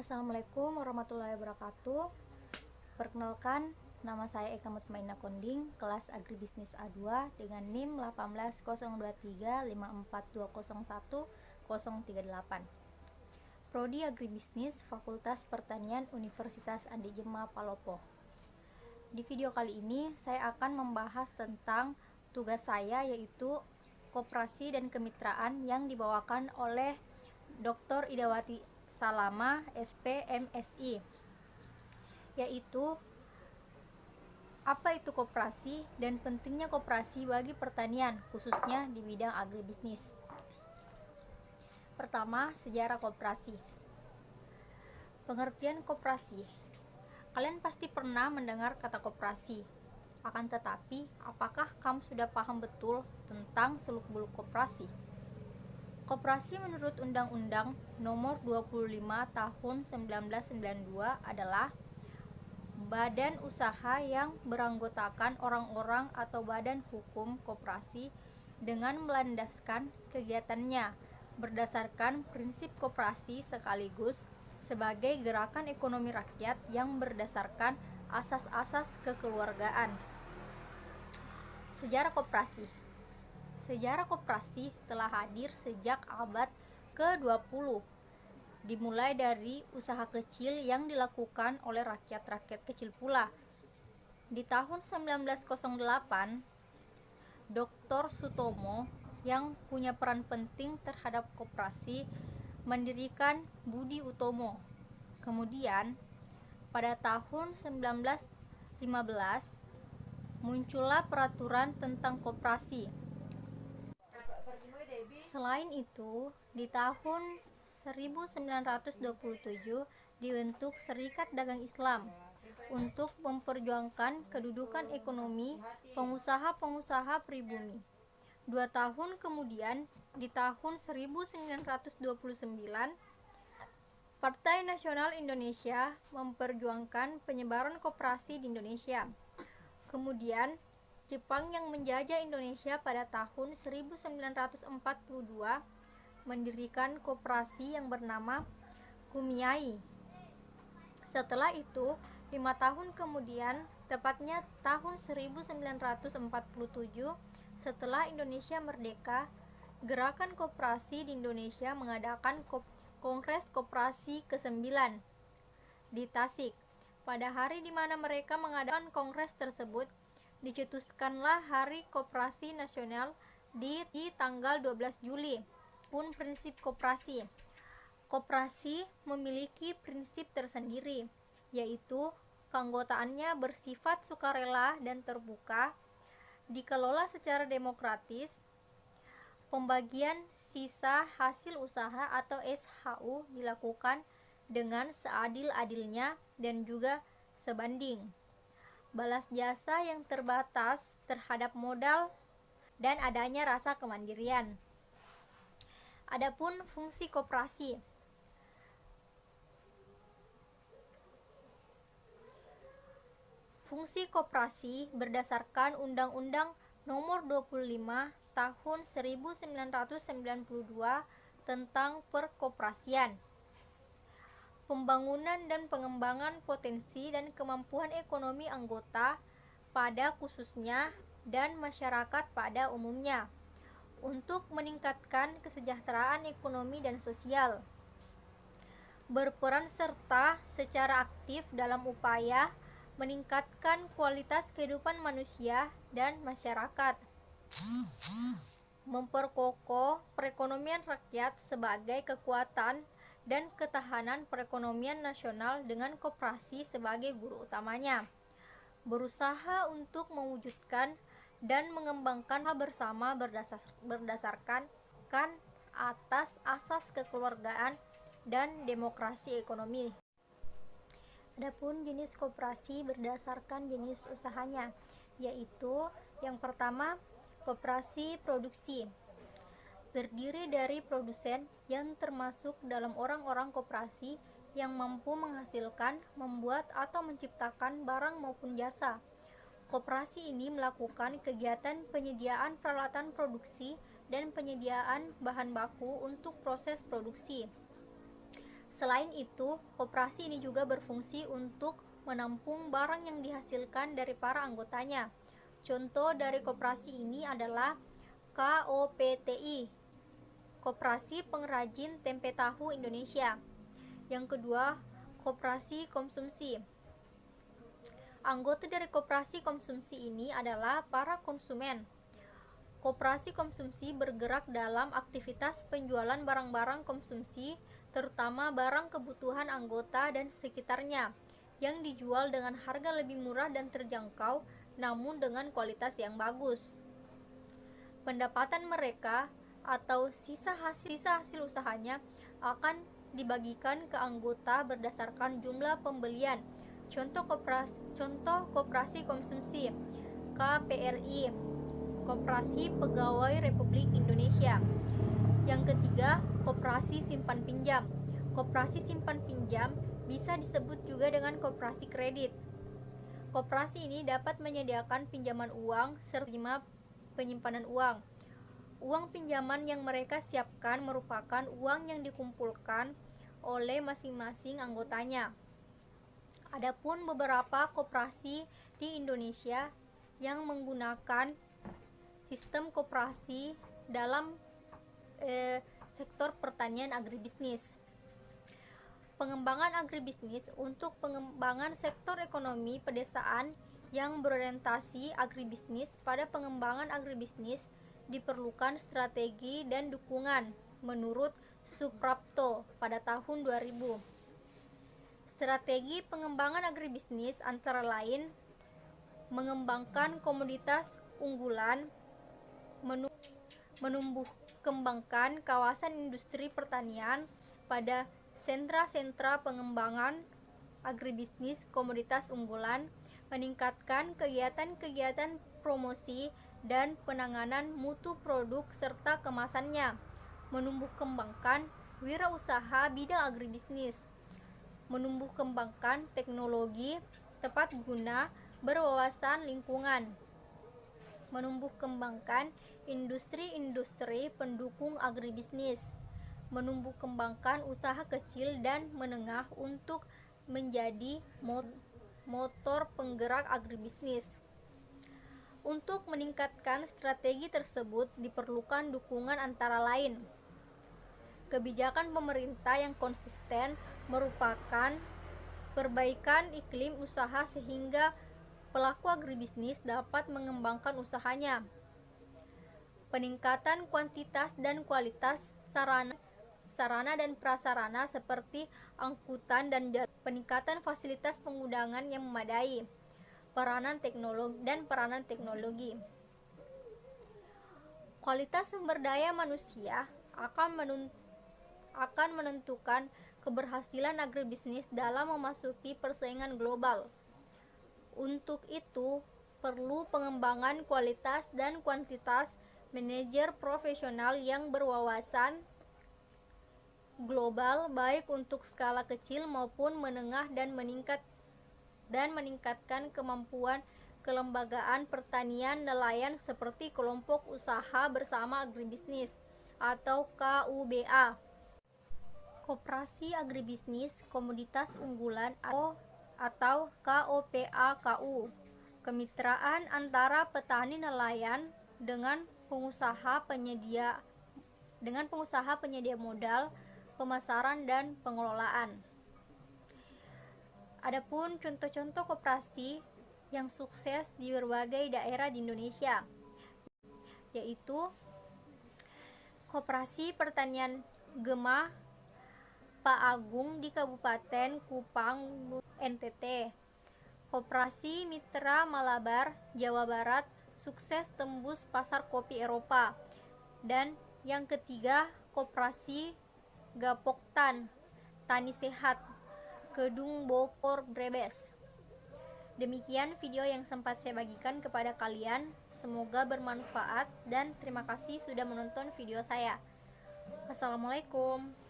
Assalamualaikum warahmatullahi wabarakatuh. Perkenalkan, nama saya Eka Mutmainah Konding, kelas Agribisnis A2 dengan NIM 1802354201038. Prodi Agribisnis Fakultas Pertanian Universitas Andi Jema Palopo. Di video kali ini saya akan membahas tentang tugas saya, yaitu koperasi dan kemitraan yang dibawakan oleh Dr. Idawati Salama, SP, MSI, yaitu apa itu koperasi dan pentingnya koperasi bagi pertanian, khususnya di bidang agribisnis. Pertama, sejarah koperasi. Pengertian koperasi. Kalian pasti pernah mendengar kata koperasi. Akan tetapi, apakah kamu sudah paham betul tentang seluk-beluk koperasi? Koperasi menurut Undang-Undang Nomor 25 Tahun 1992 adalah badan usaha yang beranggotakan orang-orang atau badan hukum koperasi dengan melandaskan kegiatannya berdasarkan prinsip koperasi sekaligus sebagai gerakan ekonomi rakyat yang berdasarkan asas-asas kekeluargaan. Sejarah koperasi. Sejarah koperasi telah hadir sejak abad ke-20, dimulai dari usaha kecil yang dilakukan oleh rakyat-rakyat kecil pula. Di tahun 1908, Dr. Sutomo yang punya peran penting terhadap koperasi mendirikan Budi Utomo. Kemudian, pada tahun 1915, muncullah peraturan tentang koperasi. Selain itu, di tahun 1927 dibentuk Serikat Dagang Islam untuk memperjuangkan kedudukan ekonomi pengusaha-pengusaha pribumi. 2 tahun kemudian, di tahun 1929, Partai Nasional Indonesia memperjuangkan penyebaran koperasi di Indonesia. Kemudian, Jepang yang menjajah Indonesia pada tahun 1942 mendirikan koperasi yang bernama Kumiai. Setelah itu, 5 tahun kemudian, tepatnya tahun 1947, setelah Indonesia merdeka, Gerakan Koperasi di Indonesia mengadakan Kongres Koperasi ke-9 di Tasik. Pada hari di mana mereka mengadakan kongres tersebut, dicetuskanlah Hari Koperasi Nasional di tanggal 12 Juli. Pun prinsip koperasi. Koperasi memiliki prinsip tersendiri, yaitu keanggotaannya bersifat sukarela dan terbuka, dikelola secara demokratis, pembagian sisa hasil usaha atau SHU dilakukan dengan seadil-adilnya dan juga sebanding. Balas jasa yang terbatas terhadap modal dan adanya rasa kemandirian. Adapun fungsi koperasi. Fungsi koperasi berdasarkan Undang-Undang Nomor 25 Tahun 1992 tentang perkoperasian. Pembangunan dan pengembangan potensi dan kemampuan ekonomi anggota pada khususnya dan masyarakat pada umumnya untuk meningkatkan kesejahteraan ekonomi dan sosial. Berperan serta secara aktif dalam upaya meningkatkan kualitas kehidupan manusia dan masyarakat. Memperkokoh perekonomian rakyat sebagai kekuatan dan ketahanan perekonomian nasional dengan koperasi sebagai guru utamanya. Berusaha untuk mewujudkan dan mengembangkan bersama berdasarkan atas asas kekeluargaan dan demokrasi ekonomi. Adapun jenis koperasi berdasarkan jenis usahanya, yaitu yang pertama, koperasi produksi. Terdiri dari produsen yang termasuk dalam orang-orang koperasi yang mampu menghasilkan, membuat atau menciptakan barang maupun jasa. Koperasi ini melakukan kegiatan penyediaan peralatan produksi dan penyediaan bahan baku untuk proses produksi. Selain itu, koperasi ini juga berfungsi untuk menampung barang yang dihasilkan dari para anggotanya. Contoh dari koperasi ini adalah KOPTI, Koperasi Pengrajin Tempe Tahu Indonesia. Yang kedua, koperasi konsumsi. Anggota dari koperasi konsumsi ini adalah para konsumen. Koperasi konsumsi bergerak dalam aktivitas penjualan barang-barang konsumsi, terutama barang kebutuhan anggota dan sekitarnya, yang dijual dengan harga lebih murah dan terjangkau, namun dengan kualitas yang bagus. Pendapatan mereka atau sisa hasil usahanya akan dibagikan ke anggota berdasarkan jumlah pembelian. Contoh koperasi konsumsi KPRI, Koperasi Pegawai Republik Indonesia. Yang ketiga, koperasi simpan pinjam. Koperasi simpan pinjam bisa disebut juga dengan koperasi kredit. Koperasi ini dapat menyediakan pinjaman uang serta penyimpanan uang. Uang pinjaman yang mereka siapkan merupakan uang yang dikumpulkan oleh masing-masing anggotanya. Adapun beberapa koperasi di Indonesia yang menggunakan sistem koperasi dalam sektor pertanian agribisnis. Pengembangan agribisnis untuk pengembangan sektor ekonomi pedesaan yang berorientasi agribisnis. Pada pengembangan agribisnis diperlukan strategi dan dukungan menurut Suprapto pada tahun 2000. Strategi pengembangan agribisnis antara lain mengembangkan komoditas unggulan, menumbuh kembangkan kawasan industri pertanian pada sentra-sentra pengembangan agribisnis komoditas unggulan, meningkatkan kegiatan-kegiatan promosi dan penanganan mutu produk serta kemasannya, menumbuh kembangkan wirausaha bidang agribisnis, menumbuh kembangkan teknologi tepat guna berwawasan lingkungan, menumbuh kembangkan industri-industri pendukung agribisnis, menumbuh kembangkan usaha kecil dan menengah untuk menjadi motor penggerak agribisnis. Untuk meningkatkan strategi tersebut diperlukan dukungan antara lain kebijakan pemerintah yang konsisten, merupakan perbaikan iklim usaha sehingga pelaku agribisnis dapat mengembangkan usahanya, peningkatan kuantitas dan kualitas sarana dan prasarana seperti angkutan dan jalan, peningkatan fasilitas pengundangan yang memadai, peranan teknologi. Kualitas sumber daya manusia akan menentukan keberhasilan agribisnis dalam memasuki persaingan global. Untuk itu, perlu pengembangan kualitas dan kuantitas manajer profesional yang berwawasan global baik untuk skala kecil maupun menengah dan meningkatkan kemampuan kelembagaan pertanian nelayan seperti kelompok usaha bersama agribisnis atau KUBA, Koperasi Agribisnis Komoditas Unggulan atau KOPA-KU, kemitraan antara petani nelayan dengan pengusaha penyedia modal, pemasaran dan pengelolaan. Adapun contoh-contoh koperasi yang sukses di berbagai daerah di Indonesia, yaitu Koperasi Pertanian Gemah Pak Agung di Kabupaten Kupang, NTT, Koperasi Mitra Malabar, Jawa Barat, sukses tembus pasar kopi Eropa, dan yang ketiga Koperasi Gapoktan, Tani Sehat, Kedung Bokor, Brebes. Demikian video yang sempat saya bagikan kepada kalian, semoga bermanfaat dan terima kasih sudah menonton video saya. Assalamualaikum.